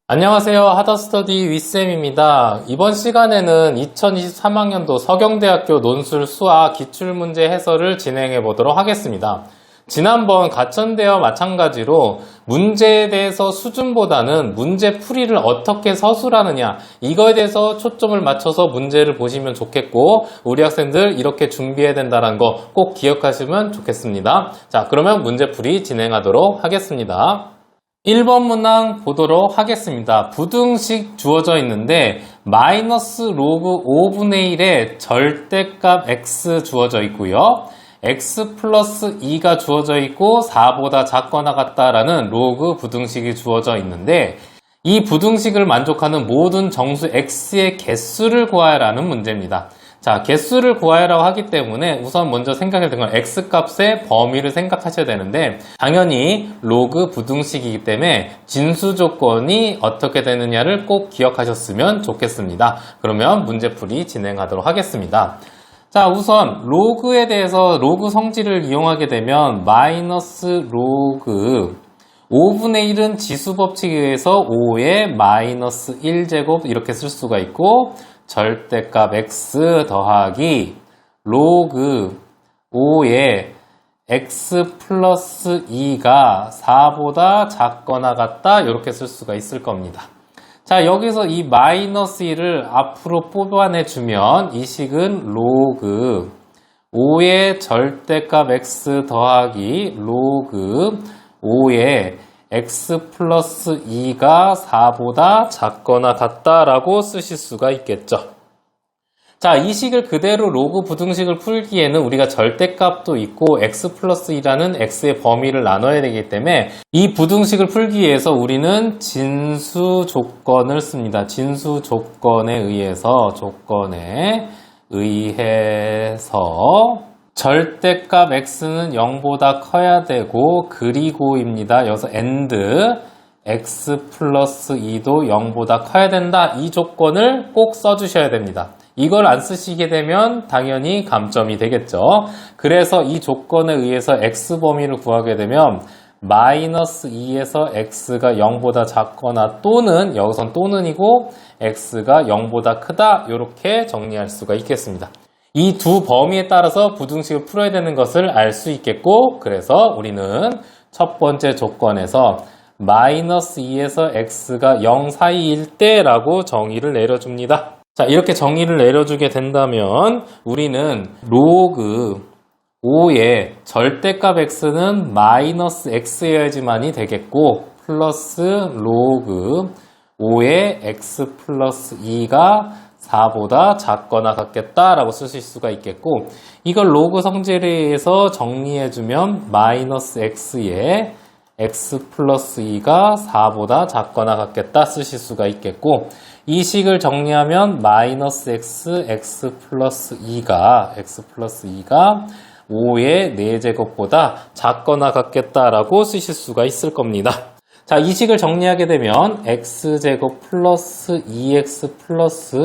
안녕하세요. 하더스터디 윗쌤입니다. 이번 시간에는 2023학년도 서경대학교 논술 수학 기출문제 해설을 진행해 보도록 하겠습니다. 지난번 가천대와 마찬가지로 문제에 대해서 수준보다는 문제 풀이를 어떻게 서술하느냐, 이거에 대해서 초점을 맞춰서 문제를 보시면 좋겠고, 우리 학생들 이렇게 준비해야 된다는 거 꼭 기억하시면 좋겠습니다. 자, 그러면 문제 풀이 진행하도록 하겠습니다. 1번 문항 보도록 하겠습니다. 부등식 주어져 있는데 마이너스 로그 5분의 1의 절대값 x 주어져 있고요. x 플러스 2가 주어져 있고 4보다 작거나 같다라는 로그 부등식이 주어져 있는데 이 부등식을 만족하는 모든 정수 x의 개수를 구하라는 문제입니다. 자, 개수를 구하라고 하기 때문에 우선 먼저 생각해야 되는 건 x값의 범위를 생각하셔야 되는데, 당연히 로그 부등식이기 때문에 진수 조건이 어떻게 되느냐를 꼭 기억하셨으면 좋겠습니다. 그러면 문제풀이 진행하도록 하겠습니다. 자, 우선 로그에 대해서 로그 성질을 이용하게 되면 마이너스 로그 5분의 1은 지수법칙에 의해서 5의 마이너스 1제곱 이렇게 쓸 수가 있고, 절대값 x 더하기 로그 5의 x 플러스 2가 4보다 작거나 같다 이렇게 쓸 수가 있을 겁니다. 자, 여기서 이 마이너스 1을 앞으로 뽑아내주면 이 식은 로그 5의 절대값 x 더하기 로그 5의 x 플러스 2가 4보다 작거나 같다라고 쓰실 수가 있겠죠. 자, 이 식을 그대로 로그 부등식을 풀기에는 우리가 절대값도 있고 x 플러스 2라는 x의 범위를 나눠야 되기 때문에 이 부등식을 풀기 위해서 우리는 진수 조건을 씁니다. 진수 조건에 의해서 절대값 x는 0보다 커야 되고, 그리고입니다. 여기서 and x 플러스 2도 0보다 커야 된다. 이 조건을 꼭 써주셔야 됩니다. 이걸 안 쓰시게 되면 당연히 감점이 되겠죠. 그래서 이 조건에 의해서 x 범위를 구하게 되면 마이너스 2에서 x가 0보다 작거나 또는, 여기선 또는이고 x가 0보다 크다, 이렇게 정리할 수가 있겠습니다. 이 두 범위에 따라서 부등식을 풀어야 되는 것을 알 수 있겠고, 그래서 우리는 첫 번째 조건에서 마이너스 2에서 x가 0 사이일 때라고 정의를 내려줍니다. 자, 이렇게 정의를 내려주게 된다면 우리는 로그 5의 절대값 x는 마이너스 x여야지만이 되겠고, 플러스 로그 5의 x 플러스 2가 4보다 작거나 같겠다라고 쓰실 수가 있겠고, 이걸 로그 성질에 의해서 정리해주면 마이너스 x에 x 플러스 2가 4보다 작거나 같겠다 쓰실 수가 있겠고, 이 식을 정리하면 마이너스 x 플러스 2가 5의 4제곱보다 작거나 같겠다라고 쓰실 수가 있을 겁니다. 자, 이 식을 정리하게 되면 x제곱 플러스 2x 플러스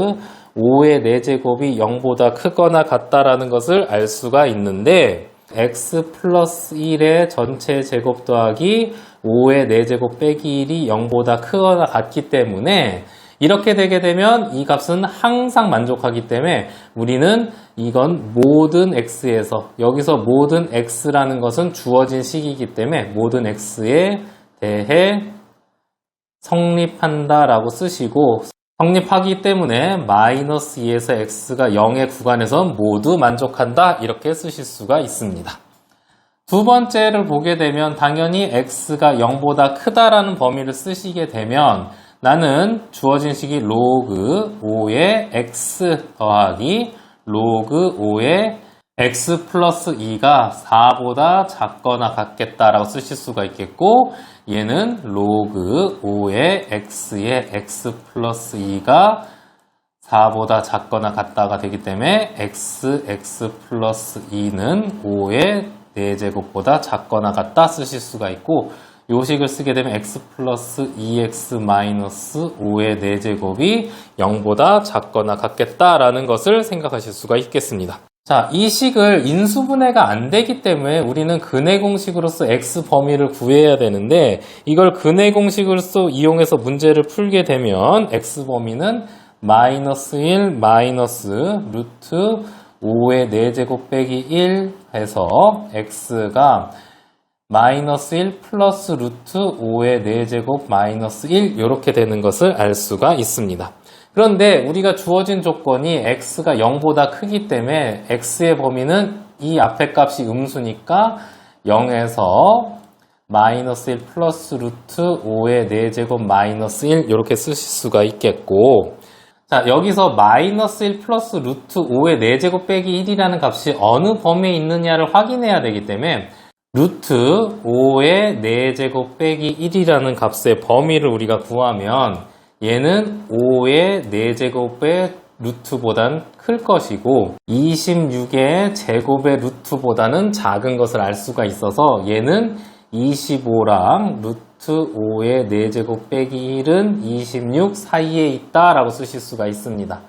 5의 4제곱이 0보다 크거나 같다라는 것을 알 수가 있는데, x 플러스 1의 전체 제곱 더하기 5의 4제곱 빼기 1이 0보다 크거나 같기 때문에 이렇게 되게 되면 이 값은 항상 만족하기 때문에 우리는 이건 모든 x에서, 여기서 모든 x라는 것은 주어진 식이기 때문에 모든 x에 대해 성립한다라고 쓰시고, 성립하기 때문에 마이너스 2에서 x가 0의 구간에서 모두 만족한다 이렇게 쓰실 수가 있습니다. 두 번째를 보게 되면 당연히 x가 0보다 크다라는 범위를 쓰시게 되면 나는 주어진 식이 로그 5의 x 더하기 로그 5의 x 플러스 2가 4보다 작거나 같겠다라고 쓰실 수가 있겠고, 얘는 로그 5의 x의 x 플러스 2가 4보다 작거나 같다가 되기 때문에 x 플러스 2는 5의 4제곱보다 작거나 같다 쓰실 수가 있고, 요 식을 쓰게 되면 x 플러스 2x 마이너스 5의 4제곱이 0보다 작거나 같겠다라는 것을 생각하실 수가 있겠습니다. 자, 이 식을 인수분해가 안 되기 때문에 우리는 근해 공식으로서 x 범위를 구해야 되는데 이걸 근해 공식을 이용해서 문제를 풀게 되면 x 범위는 마이너스 1 마이너스 루트 5의 4제곱 빼기 1 해서 x가 마이너스 1 플러스 루트 5의 4제곱 마이너스 1 이렇게 되는 것을 알 수가 있습니다. 그런데 우리가 주어진 조건이 x가 0보다 크기 때문에 x의 범위는 이 앞에 값이 음수니까 0에서 마이너스 1 플러스 루트 5의 4제곱 마이너스 1 이렇게 쓰실 수가 있겠고, 자, 여기서 마이너스 1 플러스 루트 5의 4제곱 빼기 1이라는 값이 어느 범위에 있느냐를 확인해야 되기 때문에 루트 5의 4제곱 빼기 1이라는 값의 범위를 우리가 구하면 얘는 5의 4제곱의 루트보단 클 것이고 26의 제곱의 루트보다는 작은 것을 알 수가 있어서 얘는 25랑 루트 5의 4제곱 빼기 1은 26 사이에 있다라고 쓰실 수가 있습니다.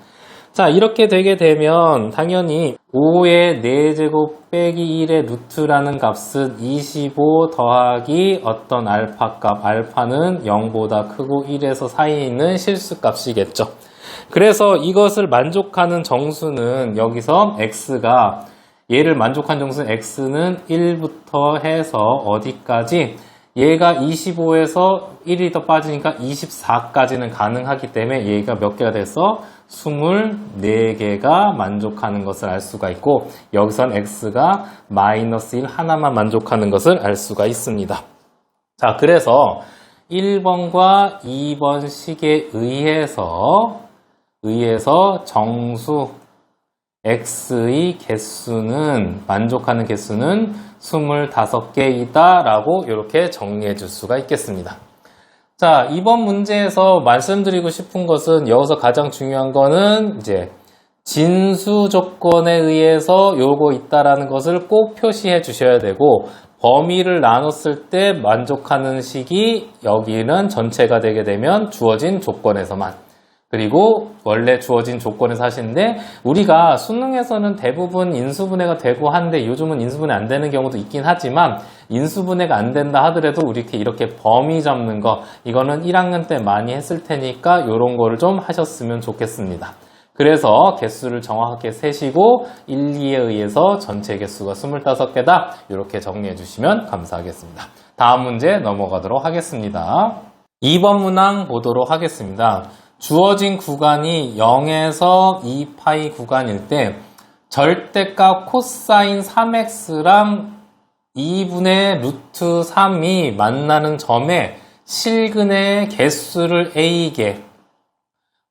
자, 이렇게 되게 되면 당연히 5의 4제곱 빼기 1의 루트라는 값은 25 더하기 어떤 알파 값, 알파는 0보다 크고 1에서 사이에 있는 실수값이겠죠. 그래서 이것을 만족하는 정수는 여기서 x가, 얘를 만족한 정수는 x는 1부터 해서 어디까지? 얘가 25에서 1이 더 빠지니까 24까지는 가능하기 때문에 얘가 몇 개가 돼서 24개가 만족하는 것을 알 수가 있고, 여기선 x가 마이너스 1 하나만 만족하는 것을 알 수가 있습니다. 자, 그래서 1번과 2번 식에 의해서 정수 x의 개수는, 만족하는 개수는 25개이다 라고 이렇게 정리해 줄 수가 있겠습니다. 자, 이번 문제에서 말씀드리고 싶은 것은, 여기서 가장 중요한 거는 이제 진수 조건에 의해서 요거 있다라는 것을 꼭 표시해 주셔야 되고, 범위를 나눴을 때 만족하는 식이 여기는 전체가 되게 되면 주어진 조건에서만, 그리고 원래 주어진 조건에서 하시는데, 우리가 수능에서는 대부분 인수분해가 되고 한데 요즘은 인수분해 안 되는 경우도 있긴 하지만, 인수분해가 안 된다 하더라도 이렇게 범위 잡는 거, 이거는 1학년 때 많이 했을 테니까 이런 거를 좀 하셨으면 좋겠습니다. 그래서 개수를 정확하게 세시고 1, 2에 의해서 전체 개수가 25개다 이렇게 정리해 주시면 감사하겠습니다. 다음 문제 넘어가도록 하겠습니다. 2번 문항 보도록 하겠습니다. 주어진 구간이 0에서 2파이 구간일 때 절대값 코사인 3x랑 2분의 루트 3이 만나는 점에 실근의 개수를 a개,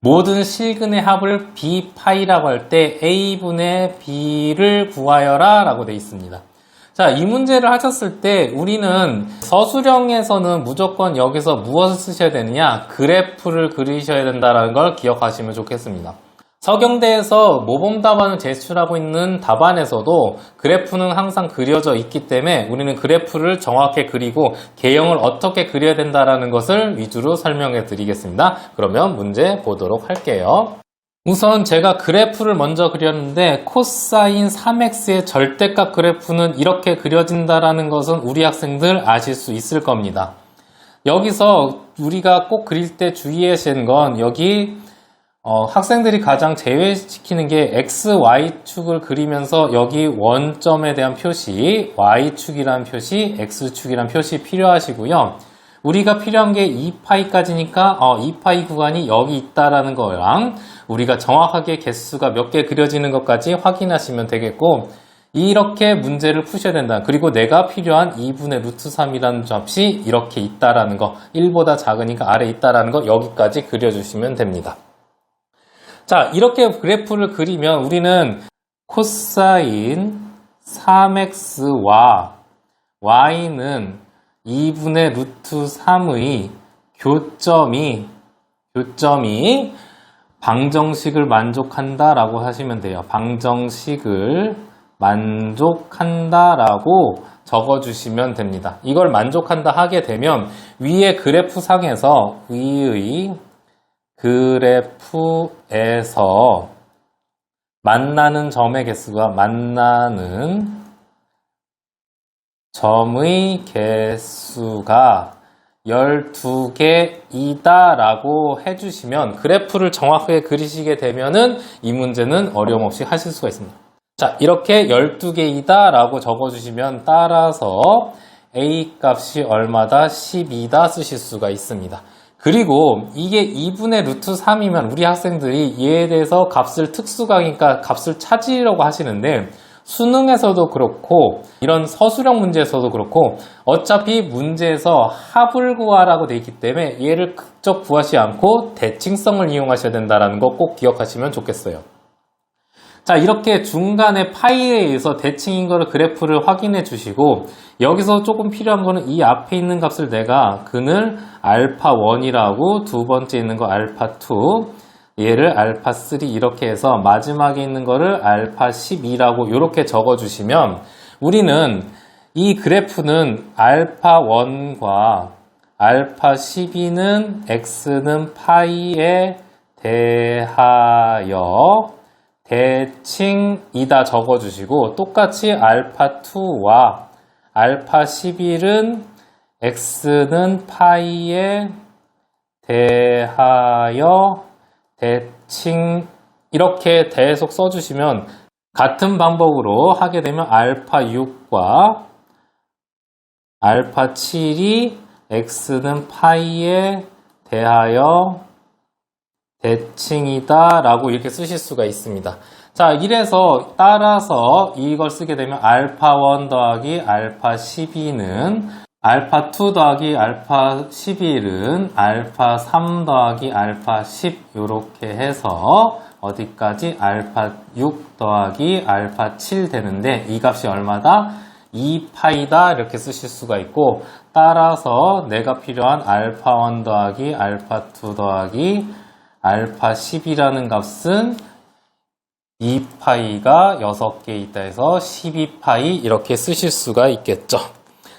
모든 실근의 합을 b파이라고 할 때 a분의 b를 구하여라 라고 되어 있습니다. 자, 이 문제를 하셨을 때 우리는 서술형에서는 무조건 여기서 무엇을 쓰셔야 되느냐? 그래프를 그리셔야 된다는 걸 기억하시면 좋겠습니다. 서경대에서 모범 답안을 제출하고 있는 답안에서도 그래프는 항상 그려져 있기 때문에 우리는 그래프를 정확히 그리고 개형을 어떻게 그려야 된다는 것을 위주로 설명해 드리겠습니다. 그러면 문제 보도록 할게요. 우선 제가 그래프를 먼저 그렸는데 코사인 3x의 절대값 그래프는 이렇게 그려진다는 것은 우리 학생들 아실 수 있을 겁니다. 여기서 우리가 꼭 그릴 때 주의하시는 건 여기 학생들이 가장 제외시키는 게 x, y축을 그리면서 여기 원점에 대한 표시, y축이란 표시, x축이란 표시 필요하시고요. 우리가 필요한 게 2파이까지니까 2파이 구간이 여기 있다라는 거랑 우리가 정확하게 개수가 몇 개 그려지는 것까지 확인하시면 되겠고, 이렇게 문제를 푸셔야 된다. 그리고 내가 필요한 2분의 루트 3이라는 값이 이렇게 있다라는 거, 1보다 작으니까 아래 있다라는 거 여기까지 그려주시면 됩니다. 자, 이렇게 그래프를 그리면 우리는 코사인 3x와 y는 2분의 루트 3의 교점이 방정식을 만족한다라고 하시면 돼요. 방정식을 만족한다라고 적어주시면 됩니다. 이걸 만족한다 하게 되면 위의 그래프상에서 위의 그래프에서 만나는 점의 개수가 만나는 점의 개수가 12개이다 라고 해주시면 그래프를 정확하게 그리시게 되면은 이 문제는 어려움 없이 하실 수가 있습니다. 자, 이렇게 12개이다 라고 적어주시면 따라서 A 값이 얼마다? 12다 쓰실 수가 있습니다. 그리고 이게 2분의 루트 3이면 우리 학생들이 얘에 대해서 값을 특수각이니까 값을 찾으려고 하시는데 수능에서도 그렇고 이런 서술형 문제에서도 그렇고 어차피 문제에서 합을 구하라고 되어 있기 때문에 얘를 극적 구하지 않고 대칭성을 이용하셔야 된다는 거 꼭 기억하시면 좋겠어요. 자, 이렇게 중간에 파이에 의해서 대칭인 거를 그래프를 확인해 주시고 여기서 조금 필요한 거는 이 앞에 있는 값을 내가 근을 알파1이라고 두 번째 있는 거 알파2 얘를 알파3 이렇게 해서 마지막에 있는 거를 알파12라고 이렇게 적어 주시면 우리는 이 그래프는 알파1과 알파12는 x는 파이에 대하여 대칭이다 적어주시고 똑같이 알파2와 알파11은 x는 파이에 대하여 대칭 이렇게 대속 써주시면 같은 방법으로 하게 되면 알파6과 알파7이 x는 파이에 대하여 대칭이다 라고 이렇게 쓰실 수가 있습니다. 자, 이래서 따라서 이걸 쓰게 되면 알파1 더하기 알파12는 알파2 더하기 알파11은 알파3 더하기 알파10 이렇게 해서 어디까지 알파6 더하기 알파7 되는데 이 값이 얼마다? 2파이다 이렇게 쓰실 수가 있고 따라서 내가 필요한 알파1 더하기 알파2 더하기 알파10이라는 값은 2파이가 6개 있다 해서 12파이 이렇게 쓰실 수가 있겠죠.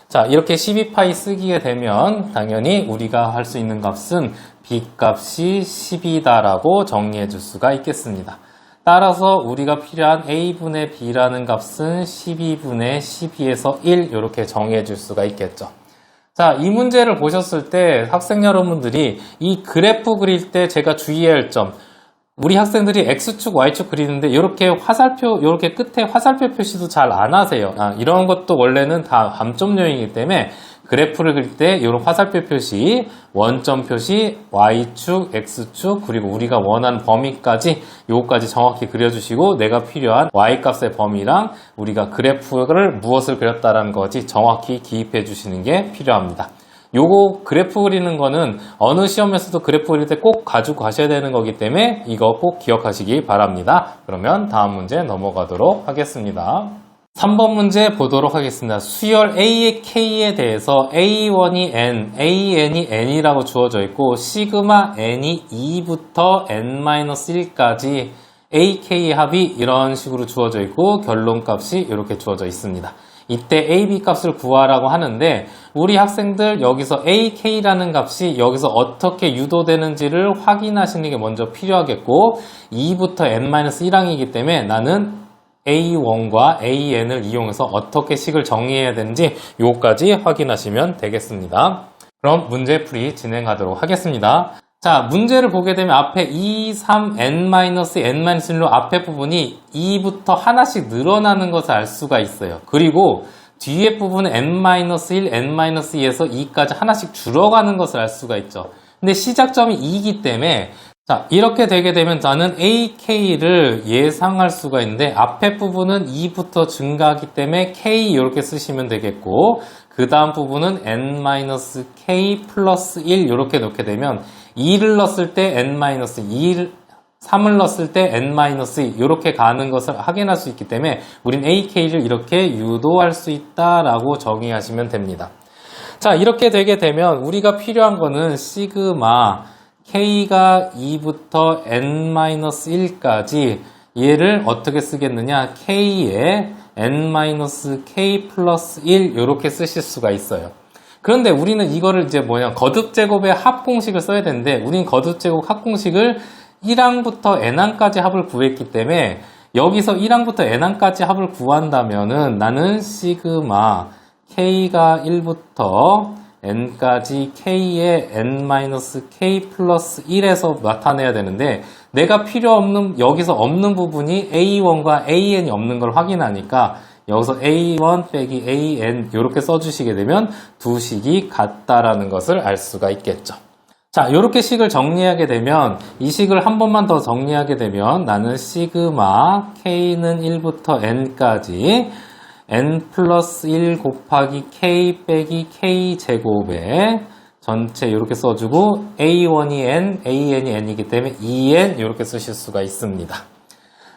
자, 이렇게 12파이 쓰게 되면 당연히 우리가 할 수 있는 값은 B값이 10이다라고 정리해 줄 수가 있겠습니다. 따라서 우리가 필요한 A분의 B라는 값은 12분의 12에서 1 이렇게 정해 줄 수가 있겠죠. 자, 이 문제를 보셨을 때 학생 여러분들이 이 그래프 그릴 때 제가 주의해야 할 점, 우리 학생들이 X축, Y축 그리는데 이렇게 화살표, 이렇게 끝에 화살표 표시도 잘 안 하세요. 이런 것도 원래는 다 감점용이기 때문에 그래프를 그릴 때 이런 화살표 표시, 원점 표시, Y축, X축, 그리고 우리가 원하는 범위까지 요거까지 정확히 그려주시고 내가 필요한 Y값의 범위랑 우리가 그래프를 무엇을 그렸다라는 것이 정확히 기입해 주시는 게 필요합니다. 요거 그래프 그리는 거는 어느 시험에서도 그래프 그릴 때 꼭 가지고 가셔야 되는 거기 때문에 이거 꼭 기억하시기 바랍니다. 그러면 다음 문제 넘어가도록 하겠습니다. 3번 문제 보도록 하겠습니다. 수열 A의 K에 대해서 A1이 N, AN이 N이라고 주어져 있고 시그마 N이 2부터 N-1까지 AK의 합이 이런 식으로 주어져 있고 결론값이 이렇게 주어져 있습니다. 이때 A, B 값을 구하라고 하는데 우리 학생들 여기서 AK라는 값이 여기서 어떻게 유도되는지를 확인하시는 게 먼저 필요하겠고 2부터 N-1항이기 때문에 나는 A1과 AN을 이용해서 어떻게 식을 정리해야 되는지 요거까지 확인하시면 되겠습니다. 그럼 문제 풀이 진행하도록 하겠습니다. 자, 문제를 보게 되면 앞에 2, 3, N-N-1로 앞에 부분이 2부터 하나씩 늘어나는 것을 알 수가 있어요. 그리고 뒤에 부분은 N-1, N-2에서 2까지 하나씩 줄어가는 것을 알 수가 있죠. 근데 시작점이 2이기 때문에 자, 이렇게 되게 되면 나는 AK를 예상할 수가 있는데 앞에 부분은 2부터 증가하기 때문에 K 이렇게 쓰시면 되겠고 그 다음 부분은 N-K 플러스 1 이렇게 놓게 되면 2를 넣었을 때 N-2, 3을 넣었을 때 N-2 이렇게 가는 것을 확인할 수 있기 때문에 우린 AK를 이렇게 유도할 수 있다라고 정의하시면 됩니다. 자, 이렇게 되게 되면 우리가 필요한 거는 시그마 K가 2부터 N-1까지 얘를 어떻게 쓰겠느냐 K에 N-K 플러스 1 이렇게 쓰실 수가 있어요. 그런데 우리는 이거를 이제 거듭제곱의 합공식을 써야 되는데 우리는 거듭제곱 합공식을 1항부터 N항까지 합을 구했기 때문에 여기서 1항부터 n항까지 합을 구한다면은 나는 시그마 k가 1부터 n까지 k의 n-k 플러스 1에서 나타내야 되는데 내가 필요 없는 여기서 없는 부분이 a1과 an이 없는 걸 확인하니까 여기서 a1 빼기 an 이렇게 써주시게 되면 두 식이 같다라는 것을 알 수가 있겠죠. 자, 이렇게 식을 정리하게 되면 이 식을 한 번만 더 정리하게 되면 나는 시그마 k는 1부터 n까지 n 플러스 1 곱하기 k 빼기 k 제곱에 전체 이렇게 써주고 a1이 n, an이 n이기 때문에 2n 이렇게 쓰실 수가 있습니다.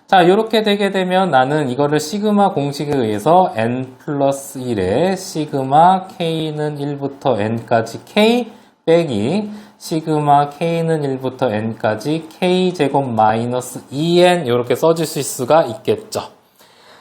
자, 이렇게 되게 되면 나는 이거를 시그마 공식에 의해서 n 플러스 1에 시그마 k는 1부터 n까지 k 빼기 시그마 k는 1부터 n까지 k제곱 마이너스 2n 이렇게 써주실 수가 있겠죠.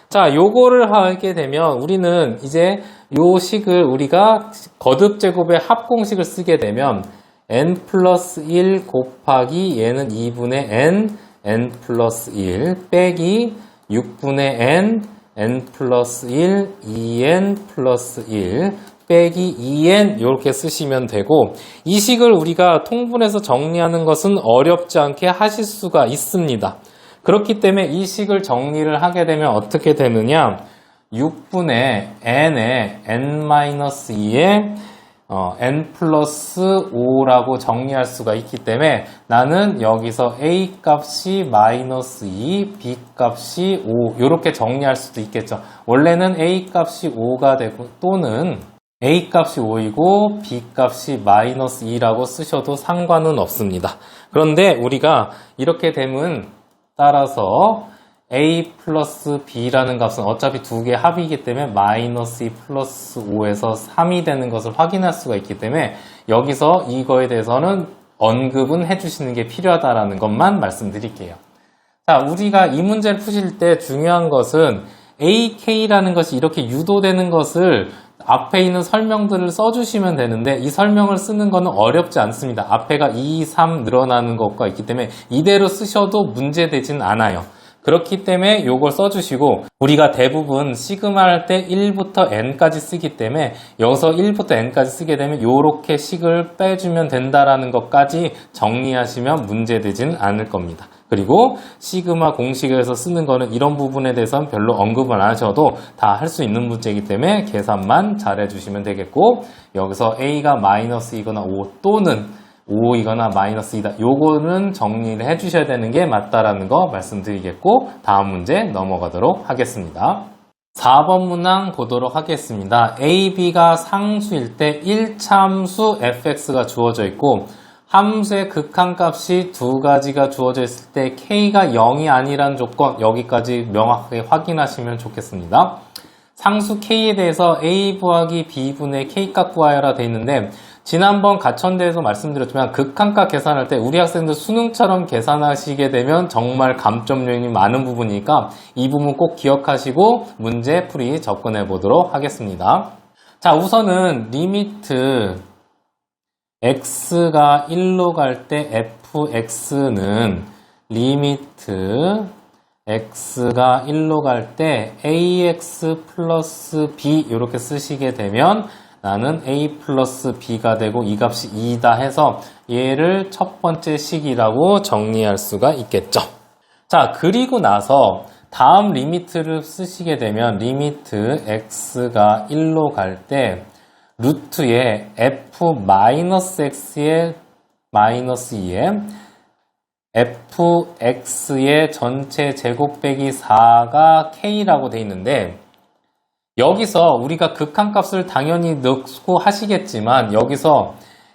자, 요거를 하게 되면 우리는 이제 요 식을 우리가 거듭 제곱의 합공식을 쓰게 되면 n 플러스 1 곱하기 얘는 2분의 n 플러스 1 빼기 6분의 n 플러스 1, 2n 플러스 1 빼기 2n 이렇게 쓰시면 되고 이 식을 우리가 통분해서 정리하는 것은 어렵지 않게 하실 수가 있습니다. 그렇기 때문에 이 식을 정리를 하게 되면 어떻게 되느냐 6분의 n에 n-2에 n 플러스 5라고 정리할 수가 있기 때문에 나는 여기서 a 값이 마이너스 2, b 값이 5 이렇게 정리할 수도 있겠죠. 원래는 a 값이 5가 되고 또는 a 값이 5이고 b 값이 마이너스 2라고 쓰셔도 상관은 없습니다. 그런데 우리가 이렇게 되면 따라서 a 플러스 b라는 값은 어차피 두 개의 합이기 때문에 마이너스 2 플러스 5에서 3이 되는 것을 확인할 수가 있기 때문에 여기서 이거에 대해서는 언급은 해주시는 게 필요하다는 것만 말씀드릴게요. 자, 우리가 이 문제를 푸실 때 중요한 것은 ak라는 것이 이렇게 유도되는 것을 앞에 있는 설명들을 써주시면 되는데 이 설명을 쓰는 거는 어렵지 않습니다. 앞에가 2, 3 늘어나는 것과 있기 때문에 이대로 쓰셔도 문제되진 않아요. 그렇기 때문에 이걸 써주시고 우리가 대부분 시그마 할 때 1부터 n까지 쓰기 때문에 여기서 1부터 n까지 쓰게 되면 이렇게 식을 빼주면 된다라는 것까지 정리하시면 문제되진 않을 겁니다. 그리고 시그마 공식에서 쓰는 거는 이런 부분에 대해서는 별로 언급을 안 하셔도 다 할 수 있는 문제이기 때문에 계산만 잘 해주시면 되겠고 여기서 a가 마이너스 2거나 5 또는 5이거나 마이너스 2다. 요거는 정리를 해주셔야 되는 게 맞다라는 거 말씀드리겠고 다음 문제 넘어가도록 하겠습니다. 4번 문항 보도록 하겠습니다. a, b가 상수일 때 1참수 fx가 주어져 있고 함수의 극한값이 두 가지가 주어져 있을 때 k가 0이 아니란 조건 여기까지 명확하게 확인하시면 좋겠습니다. 상수 k에 대해서 a 더하기 b분의 k값 구하여라 돼 있는데 지난번 가천대에서 말씀드렸지만 극한값 계산할 때 우리 학생들 수능처럼 계산하시게 되면 정말 감점 요인이 많은 부분이니까 이 부분 꼭 기억하시고 문제 풀이 접근해 보도록 하겠습니다. 자, 우선은 리미트 x가 1로 갈 때 fx는 리미트 x가 1로 갈 때 ax 플러스 b 이렇게 쓰시게 되면 나는 a 플러스 b가 되고 이 값이 2다 해서 얘를 첫 번째 식이라고 정리할 수가 있겠죠. 자, 그리고 나서 다음 리미트를 쓰시게 되면 리미트 x가 1로 갈 때 루트에 f-x의 마이너스 2에 fx의 전체 제곱 빼기 4가 k라고 돼 있는데 여기서 우리가 극한값을 당연히 넣고 하시겠지만 여기서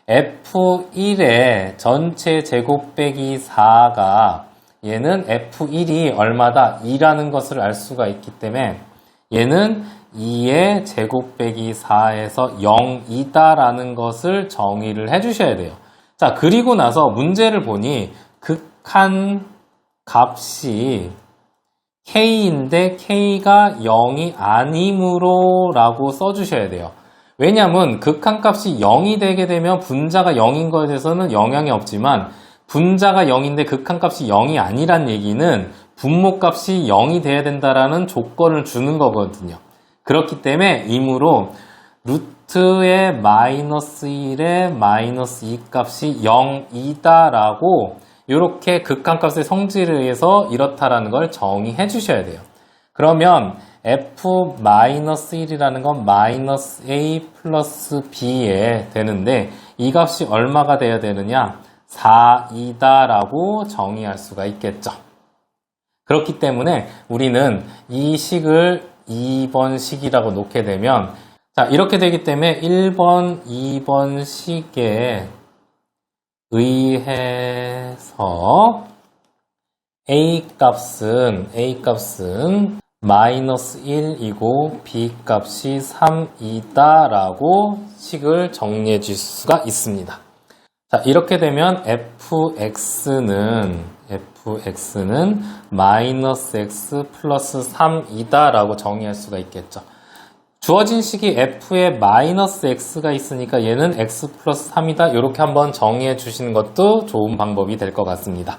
f1의 전체 제곱 빼기 4가 얘는 f1이 얼마다? 2라는 것을 알 수가 있기 때문에 얘는 2의 제곱 빼기 4에서 0이다라는 것을 정의를 해주셔야 돼요. 자, 그리고 나서 문제를 보니 극한 값이 k인데 k가 0이 아니므로 라고 써주셔야 돼요. 왜냐하면 극한값이 0이 되게 되면 분자가 0인 거에 대해서는 영향이 없지만 분자가 0인데 극한값이 0이 아니란 얘기는 분모값이 0이 돼야 된다라는 조건을 주는 거거든요. 그렇기 때문에 이므로 루트의 마이너스 1에 마이너스 2 값이 0이다라고 이렇게 극한값의 성질에 의해서 이렇다라는 걸 정의해 주셔야 돼요. 그러면 f-1이라는 건 마이너스 a 플러스 b에 되는데 이 값이 얼마가 돼야 되느냐? 4이다라고 정의할 수가 있겠죠. 그렇기 때문에 우리는 이 식을 2번 식이라고 놓게 되면 자 이렇게 되기 때문에 1번, 2번 식에 의해서 a 값은 마이너스 1이고 b 값이 3이다 라고 식을 정리해 줄 수가 있습니다. 자 이렇게 되면 fx는 마이너스 x 플러스 3이다 라고 정의할 수가 있겠죠. 주어진 식이 f에 마이너스 x가 있으니까 얘는 x 플러스 3이다 이렇게 한번 정의해 주시는 것도 좋은 방법이 될 것 같습니다.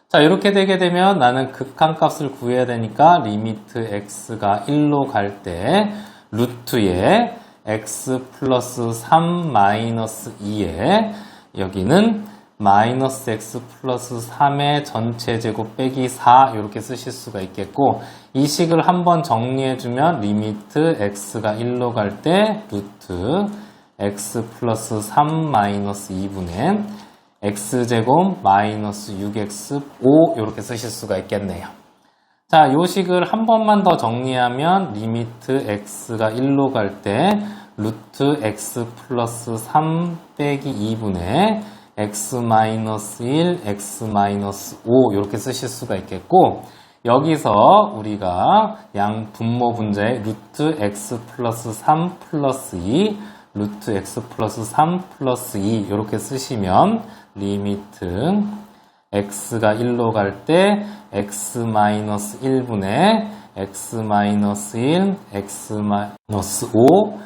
자 이렇게 되게 되면 나는 극한값을 구해야 되니까 리미트 x가 1로 갈 때 루트에 x 플러스 3 마이너스 2에 여기는 마이너스 x 플러스 3의 전체 제곱 빼기 4 이렇게 쓰실 수가 있겠고 이 식을 한번 정리해주면 리미트 x가 1로 갈 때 루트 x 플러스 3 마이너스 2분의 x제곱 마이너스 6x 5 이렇게 쓰실 수가 있겠네요. 자, 이 식을 한 번만 더 정리하면 리미트 x가 1로 갈 때 루트 x 플러스 3 빼기 2분의 x 마이너스 1, x 마이너스 5 이렇게 쓰실 수가 있겠고 여기서 우리가 양 분모 분자에 루트 x 플러스 3 플러스 2 루트 x 플러스 3 플러스 2 이렇게 쓰시면 리미트 x가 1로 갈 때 x 마이너스 1분의 x 마이너스 1, x 마이너스 5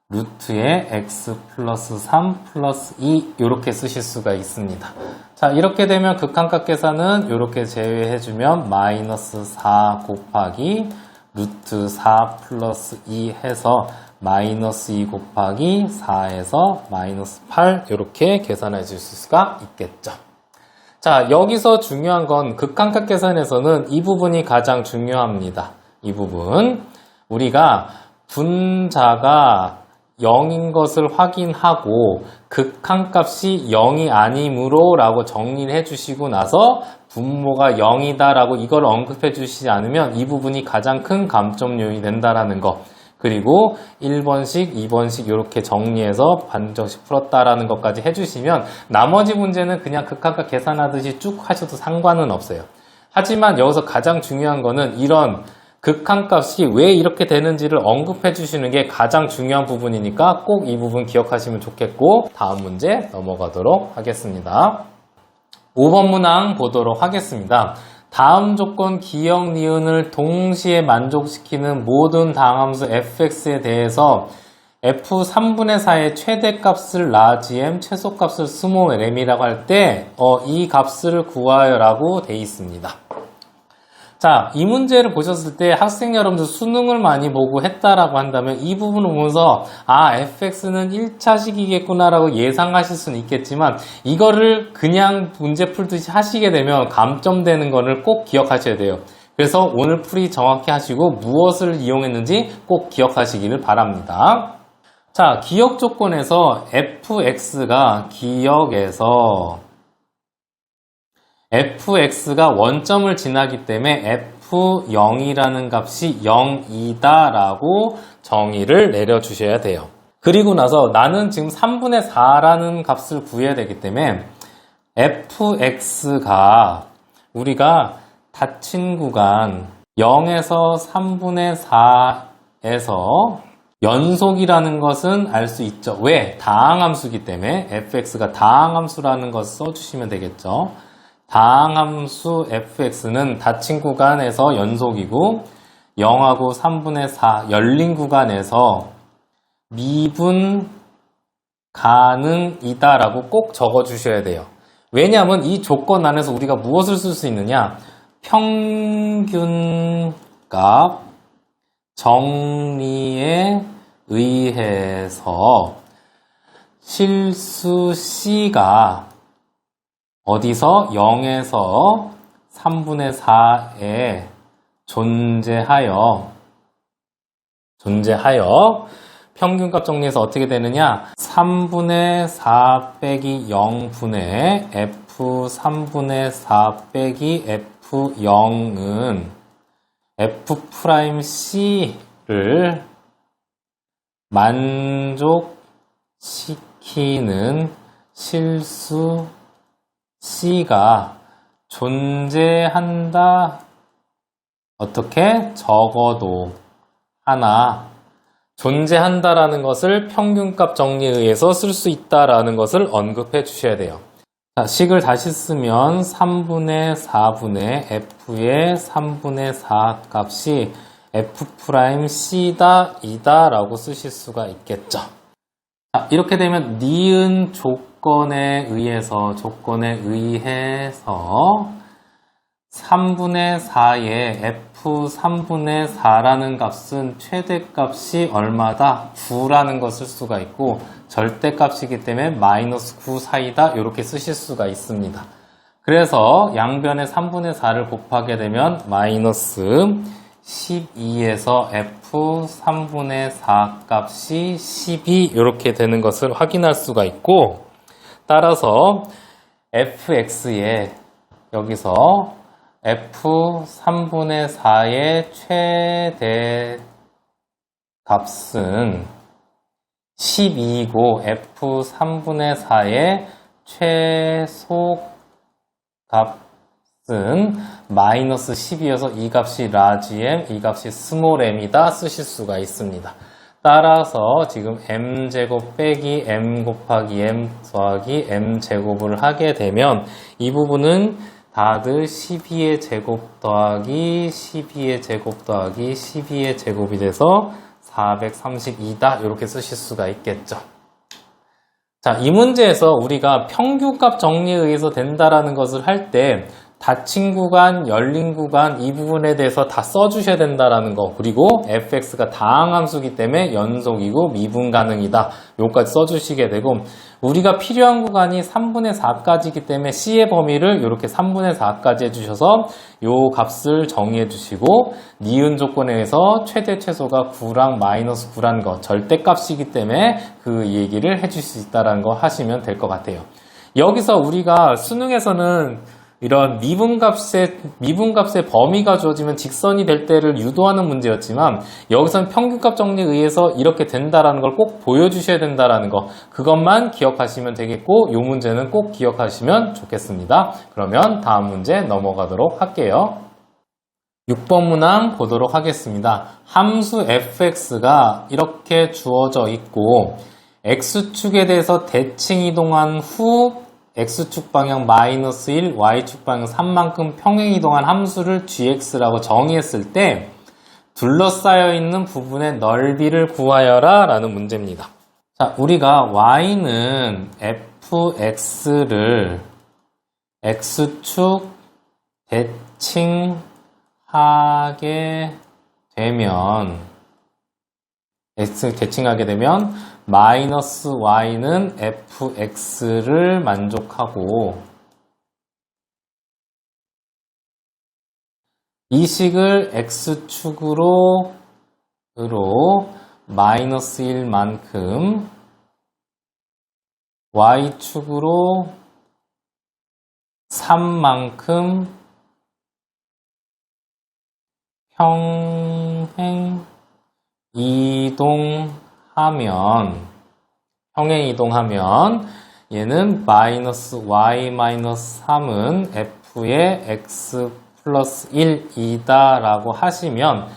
루트에 x 플러스 3 플러스 2 이렇게 쓰실 수가 있습니다. 자 이렇게 되면 극한값 계산은 이렇게 제외해주면 마이너스 4 곱하기 루트 4 플러스 2 해서 마이너스 2 곱하기 4에서 마이너스 8 이렇게 계산해 줄 수가 있겠죠. 자 여기서 중요한 건 극한값 계산에서는 이 부분이 가장 중요합니다. 이 부분 우리가 분자가 0인 것을 확인하고 극한값이 0이 아니므로 라고 정리를 해주시고 나서 분모가 0이다 라고 이걸 언급해 주시지 않으면 이 부분이 가장 큰 감점 요인이 된다라는 거 그리고 1번식, 2번식 이렇게 정리해서 반정식 풀었다라는 것까지 해주시면 나머지 문제는 그냥 극한값 계산하듯이 쭉 하셔도 상관은 없어요. 하지만 여기서 가장 중요한 거는 이런 극한값이 왜 이렇게 되는지를 언급해 주시는 게 가장 중요한 부분이니까 꼭 이 부분 기억하시면 좋겠고 다음 문제 넘어가도록 하겠습니다. 5번 문항 보도록 하겠습니다. 다음 조건 기역, 니은을 동시에 만족시키는 모든 다항함수 fx에 대해서 f3분의 4의 최대값을 라지 m, 최소값을 스몰 m이라고 할 때 이 값을 구하여 라고 돼 있습니다. 자, 이 문제를 보셨을 때 학생 여러분들 수능을 많이 보고 했다라고 한다면 이 부분을 보면서 fx는 1차식이겠구나 라고 예상하실 수는 있겠지만 이거를 그냥 문제 풀듯이 하시게 되면 감점되는 거를 꼭 기억하셔야 돼요. 그래서 오늘 풀이 정확히 하시고 무엇을 이용했는지 꼭 기억하시기를 바랍니다. 자, 기역 조건에서 fx가 fx가 원점을 지나기 때문에 f0이라는 값이 0이다 라고 정의를 내려주셔야 돼요. 그리고 나서 나는 지금 3분의 4라는 값을 구해야 되기 때문에 fx가 우리가 닫힌 구간 0에서 3분의 4에서 연속이라는 것은 알 수 있죠. 왜? 다항함수이기 때문에 fx가 다항함수라는 것을 써주시면 되겠죠. 다항함수 fx는 닫힌 구간에서 연속이고 0하고 3분의 4 열린 구간에서 미분 가능이다 라고 꼭 적어 주셔야 돼요. 왜냐하면 이 조건 안에서 우리가 무엇을 쓸 수 있느냐? 평균값 정리에 의해서 실수 C가 어디서 0에서 3분의 4에 존재하여 평균값 정리해서 어떻게 되느냐? 3분의 4 빼기 0분의 F 3분의 4 빼기 F0은 F'C를 만족시키는 실수 C가 존재한다. 어떻게? 적어도 하나. 존재한다라는 것을 평균값 정리에 의해서 쓸 수 있다라는 것을 언급해 주셔야 돼요. 자, 식을 다시 쓰면 3분의 4분의 F의 3분의 4 값이 F'C다, 이다 라고 쓰실 수가 있겠죠. 자, 이렇게 되면 니은 조건에 의해서 3분의 4의 F 3분의 4라는 값은 최대값이 얼마다? 9라는 거 쓸 수가 있고 절대값이기 때문에 마이너스 9 사이다 이렇게 쓰실 수가 있습니다. 그래서 양변에 3분의 4를 곱하게 되면 마이너스 12에서 F 3분의 4 값이 12 이렇게 되는 것을 확인할 수가 있고 따라서 fx에 여기서 F 3분의 4의 최대 값은 12이고 F 3분의 4의 최소 값은 마이너스 10이어서 이 값이 라지 m, 이 값이 스몰 m이다 쓰실 수가 있습니다. 따라서 지금 m제곱 빼기 m 곱하기 m 더하기 m제곱을 하게 되면 이 부분은 다들 12의 제곱 더하기 12의 제곱 더하기 12의 제곱이 돼서 432다 이렇게 쓰실 수가 있겠죠. 자, 이 문제에서 우리가 평균값 정리에 의해서 된다라는 것을 할 때 닫힌 구간, 열린 구간 이 부분에 대해서 다 써주셔야 된다라는 거 그리고 fx가 다항함수기 때문에 연속이고 미분 가능이다 요까지 써주시게 되고 우리가 필요한 구간이 3분의 4까지이기 때문에 C의 범위를 이렇게 3분의 4까지 해주셔서 요 값을 정의해 주시고 니은 조건에 의해서 최대 최소가 9랑 마이너스 9라는 거 절대값이기 때문에 그 얘기를 해줄 수 있다는 거 하시면 될 것 같아요. 여기서 우리가 수능에서는 이런 미분값의 범위가 주어지면 직선이 될 때를 유도하는 문제였지만 여기서는 평균값 정리에 의해서 이렇게 된다라는 걸 꼭 보여주셔야 된다라는 거 그것만 기억하시면 되겠고 이 문제는 꼭 기억하시면 좋겠습니다. 그러면 다음 문제 넘어가도록 할게요. 6번 문항 보도록 하겠습니다. 함수 fx가 이렇게 주어져 있고 x축에 대해서 대칭 이동한 후 x축 방향 마이너스 1, y축 방향 3만큼 평행 이동한 함수를 gx라고 정의했을 때 둘러싸여 있는 부분의 넓이를 구하여라 라는 문제입니다. 자, 우리가 y는 fx를 x축 대칭하게 되면 마이너스 y는 fx를 만족하고 이 식을 x축으로 마이너스 1만큼 y축으로 3만큼 평행 이동하면 얘는 마이너스 y 마이너스 3은 f의 x 플러스 1이다 라고 하시면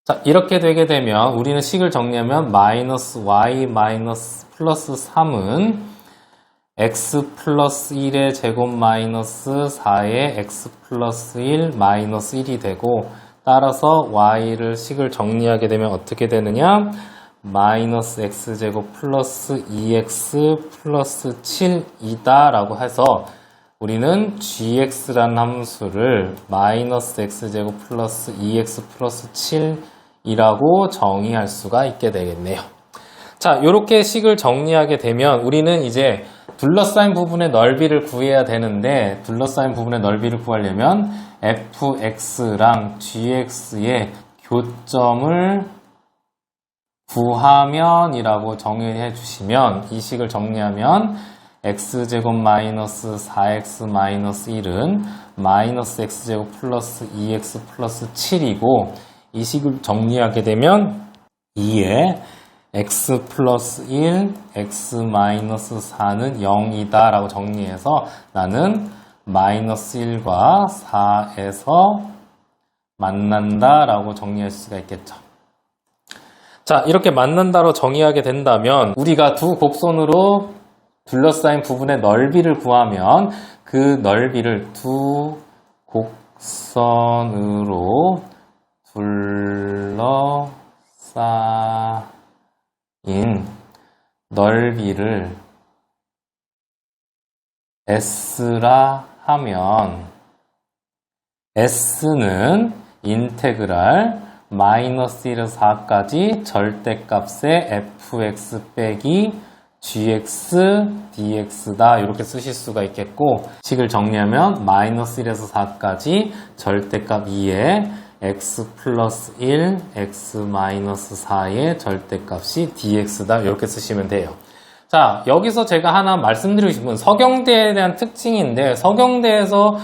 자, 이렇게 되게 되면 우리는 식을 정리하면 마이너스 y 마이너스 플러스 3은 x 플러스 1의 제곱 마이너스 4의 x 플러스 1 마이너스 1이 되고 따라서 y를 식을 정리하게 되면 어떻게 되느냐 마이너스 x제곱 플러스 2x 플러스 7이다 라고 해서 우리는 gx라는 함수를 마이너스 x제곱 플러스 2x 플러스 7이라고 정의할 수가 있게 되겠네요. 자, 이렇게 식을 정리하게 되면 우리는 이제 둘러싸인 부분의 넓이를 구해야 되는데, 둘러싸인 부분의 넓이를 구하려면 fx랑 gx의 교점을 구하면이라고 정의해 주시면, 이 식을 정리하면 x제곱 마이너스 4x 마이너스 1은 마이너스 x제곱 플러스 2x 플러스 7이고, 이 식을 정리하게 되면 2에 x 플러스 1, x 마이너스 4는 0이다 라고 정리해서 나는 마이너스 1과 4에서 만난다 라고 정리할 수가 있겠죠. 자, 이렇게 만난다로 정의하게 된다면 우리가 두 곡선으로 둘러싸인 부분의 넓이를 구하면 그 넓이를 두 곡선으로 둘러싸인 넓이를 S라 하면 S는 인테그랄 마이너스 1에서 4까지 절대값의 fx 빼기 gx dx다 이렇게 쓰실 수가 있겠고, 식을 정리하면 마이너스 1에서 4까지 절대값 2에 x 플러스 1, x 마이너스 4의 절대값이 dx다 이렇게 쓰시면 돼요. 자, 여기서 제가 하나 말씀드리고 싶은 서경대에 대한 특징인데, 서경대에서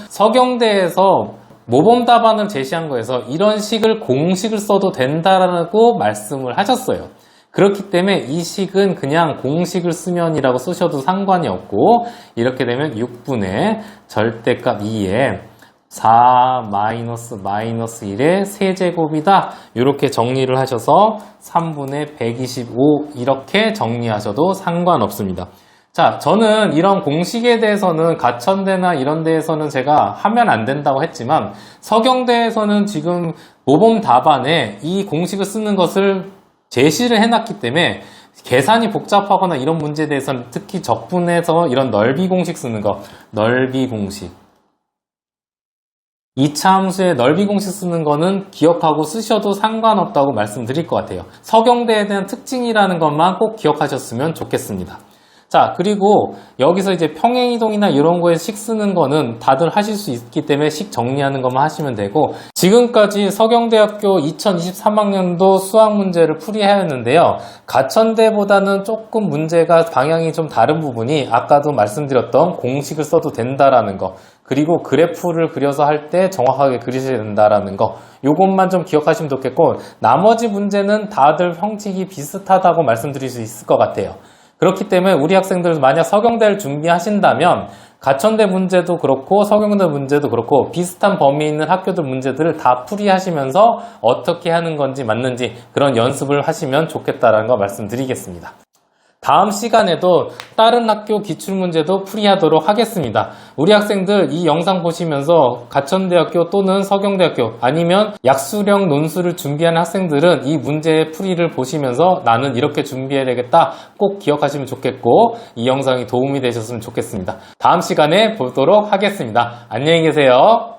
모범 답안을 제시한 거에서 이런 식을 공식을 써도 된다라고 말씀을 하셨어요. 그렇기 때문에 이 식은 그냥 공식을 쓰면이라고 쓰셔도 상관이 없고, 이렇게 되면 6분의 절대값 2에 4 마이너스 1의 세제곱이다 이렇게 정리를 하셔서 3분의 125 이렇게 정리하셔도 상관없습니다. 자, 저는 이런 공식에 대해서는 가천대나 이런 데에서는 제가 하면 안 된다고 했지만, 서경대에서는 지금 모범 답안에 이 공식을 쓰는 것을 제시를 해놨기 때문에 계산이 복잡하거나 이런 문제에 대해서는 특히 적분해서 이런 넓이 공식 쓰는 거, 넓이 공식, 2차 함수의 넓이 공식 쓰는 거는 기억하고 쓰셔도 상관없다고 말씀드릴 것 같아요. 서경대에 대한 특징이라는 것만 꼭 기억하셨으면 좋겠습니다. 자, 그리고 여기서 이제 평행이동이나 이런 거에 식 쓰는 거는 다들 하실 수 있기 때문에 식 정리하는 것만 하시면 되고, 지금까지 서경대학교 2023학년도 수학 문제를 풀이하였는데요. 가천대보다는 조금 문제가 방향이 좀 다른 부분이 아까도 말씀드렸던 공식을 써도 된다라는 거, 그리고 그래프를 그려서 할 때 정확하게 그리셔야 된다라는 거, 요것만 좀 기억하시면 좋겠고, 나머지 문제는 다들 형식이 비슷하다고 말씀드릴 수 있을 것 같아요. 그렇기 때문에 우리 학생들 만약 서경대를 준비하신다면 가천대 문제도 그렇고 서경대 문제도 그렇고 비슷한 범위에 있는 학교들 문제들을 다 풀이하시면서 어떻게 하는 건지 맞는지 그런 연습을 하시면 좋겠다라는 거 말씀드리겠습니다. 다음 시간에도 다른 학교 기출문제도 풀이하도록 하겠습니다. 우리 학생들 이 영상 보시면서 가천대학교 또는 서경대학교 아니면 약수령 논술을 준비하는 학생들은 이 문제의 풀이를 보시면서 나는 이렇게 준비해야 되겠다 꼭 기억하시면 좋겠고, 이 영상이 도움이 되셨으면 좋겠습니다. 다음 시간에 보도록 하겠습니다. 안녕히 계세요.